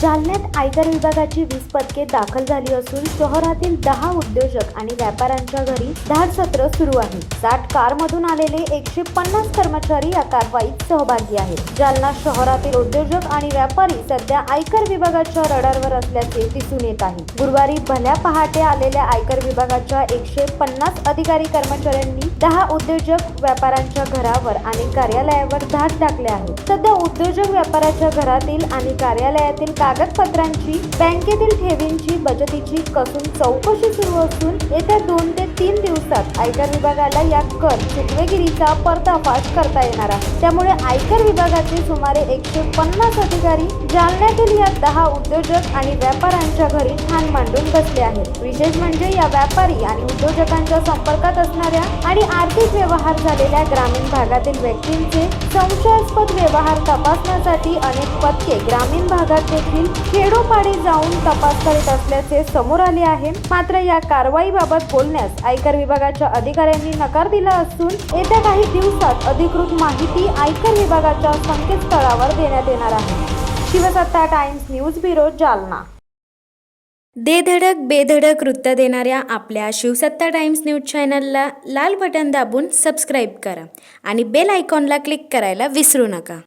जालन्यात आयकर विभागाची 20 पथके दाखल झाली असून शहरातील 10 उद्योजक आणि व्यापाऱ्यांच्या घरी धाड सत्र सुरू आहे। 60 कारमधून आलेले 150 कर्मचारी या कारवाईत सहभागी आहेत। जालना शहरातील उद्योजक आणि व्यापारी सध्या आयकर विभागाच्या रडारवर असल्याचे दिसून येत आहे। गुरुवारी भल्या पहाटे आलेल्या आयकर विभागाच्या 150 अधिकारी कर्मचाऱ्यांनी 10 उद्योजक व्यापाऱ्यांच्या घरावर आणि कार्यालयावर धाड टाकले आहे। सध्या उद्योजक व्यापाऱ्याच्या घरातील आणि कार्यालयातील कागदपत्रांची, बँकेतील ठेवींची, बचतीची कसून चौकशी सुरू असून येत्या 2 ते 3 दिवसात आयकर विभागाला या कर चुकवेगिरीचा पर्दाफाश करता येणार आहे। त्यामुळे आयकर विभागाचे सुमारे 150 अधिकारी जालन्यातील या 10 उद्योजक आणि व्यापाऱ्यांच्या घरी ठाण मांडून बसले आहेत। विशेष म्हणजे या व्यापारी आणि उद्योजकांच्या संपर्कात असणाऱ्या आणि आर्थिक व्यवहार झालेल्या ग्रामीण भागातील व्यक्तींचे संशयास्पद व्यवहार तपासण्यासाठी अनेक पथके ग्रामीण भागात देखील खेडोपाडी जाऊन तपास करीत असल्याचे समोर आले आहे। मात्र या कारवाईबाबत बोलण्यास आयकर विभागाच्या अधिकाऱ्यांनी नकार दिला असून येत्या काही दिवसात अधिकृत माहिती आयकर विभागाच्या संकेतस्थळावर देण्यात येणार आहे। शिवसत्ता टाइम्स न्यूज ब्युरो, जालना। धडक बेधडक वृत्त देणाऱ्या आपल्या शिवसत्ता टाइम्स न्यूज चॅनलला लाल बटन दाबून सबस्क्राईब करा आणि बेल आयकॉनला क्लिक करायला विसरू नका।